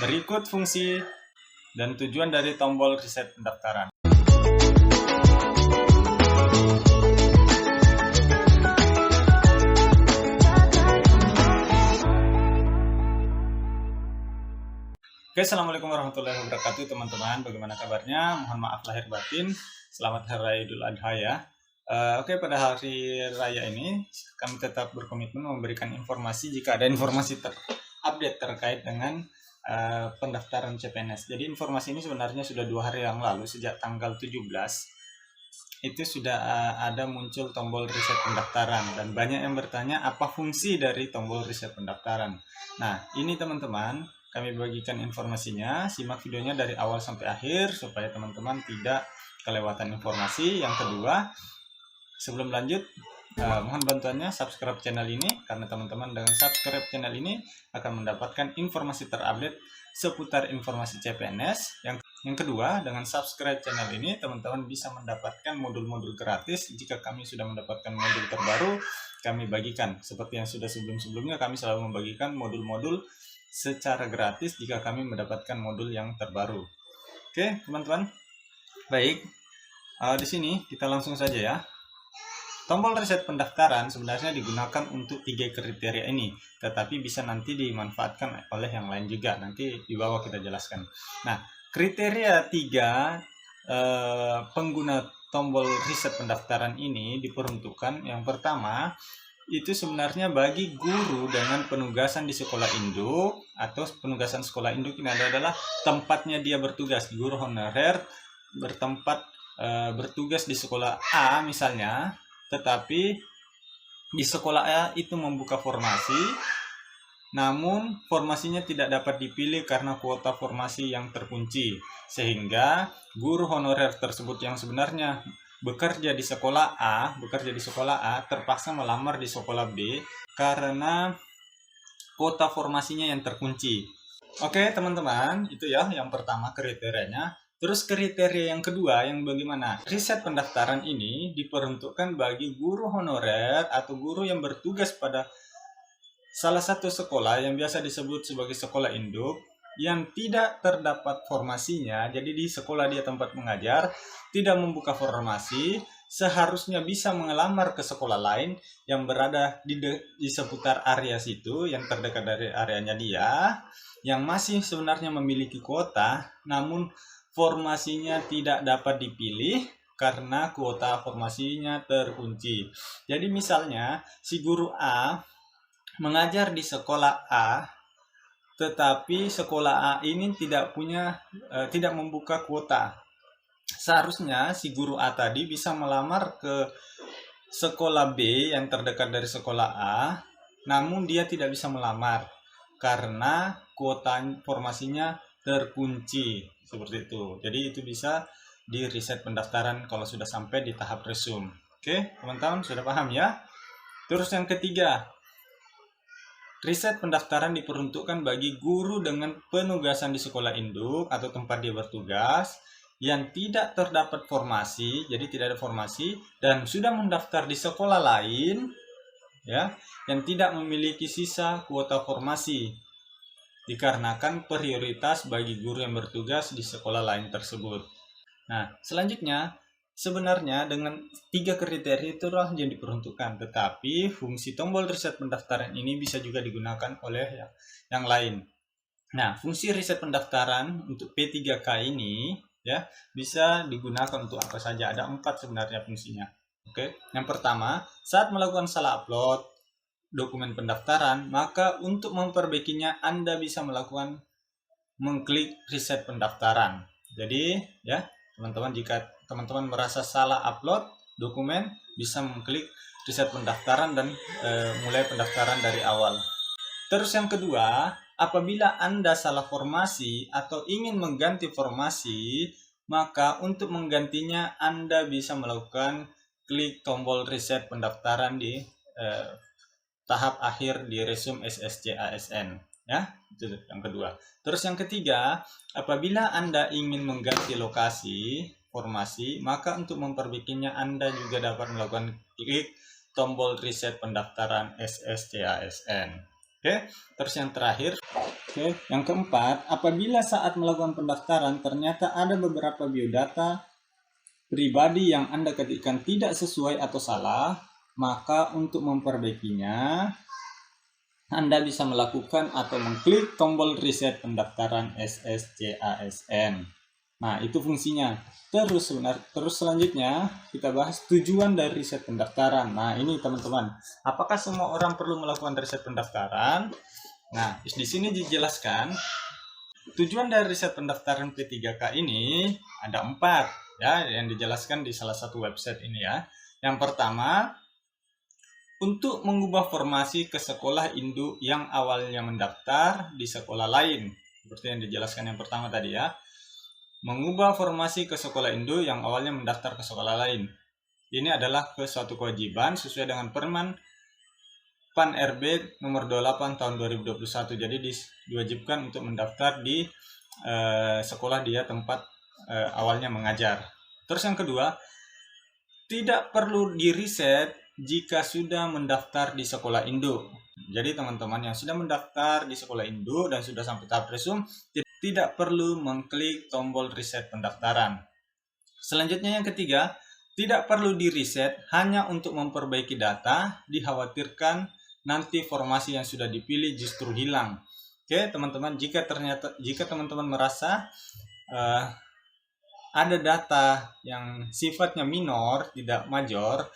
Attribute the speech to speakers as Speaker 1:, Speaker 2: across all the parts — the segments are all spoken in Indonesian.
Speaker 1: Berikut fungsi dan tujuan dari tombol reset pendaftaran. Oke, assalamualaikum warahmatullahi wabarakatuh teman-teman. Bagaimana kabarnya? Mohon maaf lahir batin. Selamat Hari Raya Idul Adha ya. Oke, pada hari raya ini kami tetap berkomitmen memberikan informasi jika ada informasi terupdate terkait dengan pendaftaran CPNS. Jadi informasi ini sebenarnya sudah 2 hari yang lalu, sejak tanggal 17 itu sudah ada muncul tombol riset pendaftaran, dan banyak yang bertanya apa fungsi dari tombol riset pendaftaran. Nah, ini teman-teman, kami bagikan informasinya. Simak videonya dari awal sampai akhir supaya teman-teman tidak kelewatan informasi. Yang kedua, sebelum lanjut, mohon bantuannya subscribe channel ini, karena teman-teman dengan subscribe channel ini akan mendapatkan informasi terupdate seputar informasi CPNS. Yang kedua, dengan subscribe channel ini teman-teman bisa mendapatkan modul-modul gratis. Jika kami sudah mendapatkan modul terbaru, kami bagikan. Seperti yang sudah sebelum-sebelumnya, kami selalu membagikan modul-modul secara gratis jika kami mendapatkan modul yang terbaru. Oke, teman-teman. Baik, di sini kita langsung saja ya. Tombol reset pendaftaran sebenarnya digunakan untuk 3 kriteria ini, tetapi bisa nanti dimanfaatkan oleh yang lain juga. Nanti di bawah kita jelaskan. Nah, kriteria 3 pengguna tombol reset pendaftaran ini diperuntukkan. Yang pertama, itu sebenarnya bagi guru dengan penugasan di sekolah induk, atau penugasan sekolah induk ini adalah tempatnya dia bertugas. Guru honorer bertugas di sekolah A misalnya, tetapi di sekolah A itu membuka formasi, namun formasinya tidak dapat dipilih karena kuota formasi yang terkunci, sehingga guru honorer tersebut yang sebenarnya bekerja di sekolah A terpaksa melamar di sekolah B karena kuota formasinya yang terkunci. Oke teman-teman, itu ya yang pertama kriterianya. Terus kriteria yang kedua yang bagaimana? Riset pendaftaran ini diperuntukkan bagi guru honorer atau guru yang bertugas pada salah satu sekolah yang biasa disebut sebagai sekolah induk, yang tidak terdapat formasinya. Jadi di sekolah dia tempat mengajar tidak membuka formasi, seharusnya bisa mengelamar ke sekolah lain yang berada di seputar area situ, yang terdekat dari areanya dia, yang masih sebenarnya memiliki kuota, namun formasinya tidak dapat dipilih karena kuota formasinya terkunci. Jadi misalnya si guru A mengajar di sekolah A, tetapi sekolah A ini tidak membuka kuota. Seharusnya si guru A tadi bisa melamar ke sekolah B yang terdekat dari sekolah A, namun dia tidak bisa melamar karena kuota formasinya terkunci, seperti itu. Jadi itu bisa di reset pendaftaran kalau sudah sampai di tahap resume. Oke, teman-teman sudah paham ya? Terus yang ketiga, riset pendaftaran diperuntukkan bagi guru dengan penugasan di sekolah induk atau tempat dia bertugas yang tidak terdapat formasi, jadi tidak ada formasi, dan sudah mendaftar di sekolah lain ya, yang tidak memiliki sisa kuota formasi, dikarenakan prioritas bagi guru yang bertugas di sekolah lain tersebut. Nah, selanjutnya sebenarnya dengan 3 kriteria itulah yang diperuntukkan, tetapi fungsi tombol riset pendaftaran ini bisa juga digunakan oleh yang lain. Nah, fungsi riset pendaftaran untuk P3K ini ya bisa digunakan untuk apa saja. Ada 4 sebenarnya fungsinya. Oke. Yang pertama, saat melakukan salah upload dokumen pendaftaran, maka untuk memperbaikinya Anda bisa mengklik riset pendaftaran. Jadi ya, teman-teman, jika teman-teman merasa salah upload dokumen, bisa mengklik riset pendaftaran dan mulai pendaftaran dari awal. Terus yang kedua, apabila Anda salah formasi atau ingin mengganti formasi, maka untuk menggantinya Anda bisa melakukan klik tombol reset pendaftaran di tahap akhir di resume SSC-ASN. Ya, itu yang kedua. Terus yang ketiga, apabila Anda ingin mengganti lokasi formasi, maka untuk memperbaikinya Anda juga dapat melakukan klik tombol reset pendaftaran SSC-ASN. Oke, terus yang terakhir, yang keempat, apabila saat melakukan pendaftaran ternyata ada beberapa biodata pribadi yang Anda ketikkan tidak sesuai atau salah, maka untuk memperbaikinya, Anda bisa melakukan atau mengklik tombol reset pendaftaran SSCASN. Nah, itu fungsinya. Terus selanjutnya kita bahas tujuan dari riset pendaftaran. Nah, ini teman-teman, apakah semua orang perlu melakukan riset pendaftaran? Nah, di sini dijelaskan tujuan dari riset pendaftaran P3K ini ada 4 ya, yang dijelaskan di salah satu website ini ya. Yang pertama, untuk mengubah formasi ke sekolah induk yang awalnya mendaftar di sekolah lain, seperti yang dijelaskan yang pertama tadi ya. Mengubah formasi ke sekolah induk yang awalnya mendaftar ke sekolah lain. Ini adalah suatu kewajiban sesuai dengan Permen PAN RB nomor 28 tahun 2021. Jadi diwajibkan untuk mendaftar di sekolah dia tempat awalnya mengajar. Terus yang kedua, tidak perlu diriset jika sudah mendaftar di sekolah induk. Jadi teman-teman yang sudah mendaftar di sekolah induk dan sudah sampai tahap resum, tidak perlu mengklik tombol reset pendaftaran. Selanjutnya yang ketiga, tidak perlu diriset hanya untuk memperbaiki data, dikhawatirkan nanti formasi yang sudah dipilih justru hilang. Oke, teman-teman, jika teman-teman merasa ada data yang sifatnya minor, tidak major,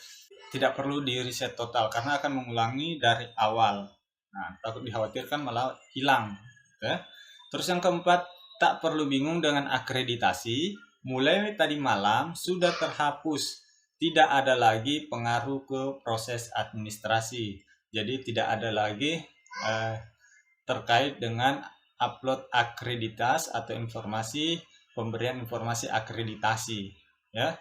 Speaker 1: tidak perlu diriset total karena akan mengulangi dari awal. Nah, takut dikhawatirkan malah hilang. Oke. Terus yang keempat, tak perlu bingung dengan akreditasi. Mulai tadi malam sudah terhapus. Tidak ada lagi pengaruh ke proses administrasi. Jadi tidak ada lagi terkait dengan upload akreditas atau informasi pemberian informasi akreditasi. Ya.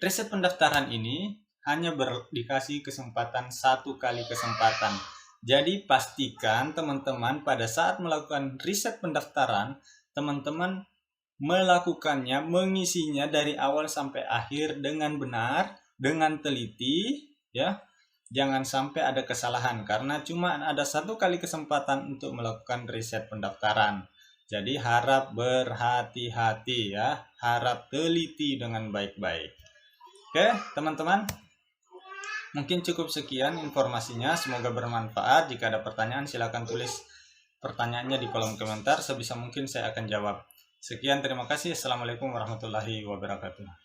Speaker 1: Riset pendaftaran ini hanya dikasih kesempatan 1 kali kesempatan. Jadi pastikan teman-teman pada saat melakukan riset pendaftaran, teman-teman melakukannya, mengisinya dari awal sampai akhir dengan benar, dengan teliti, ya. Jangan sampai ada kesalahan karena cuma ada 1 kali kesempatan untuk melakukan riset pendaftaran. Jadi harap berhati-hati ya, harap teliti dengan baik-baik. Oke, teman-teman. Mungkin cukup sekian informasinya, semoga bermanfaat. Jika ada pertanyaan silakan tulis pertanyaannya di kolom komentar, sebisa mungkin saya akan jawab. Sekian, terima kasih. Assalamualaikum warahmatullahi wabarakatuh.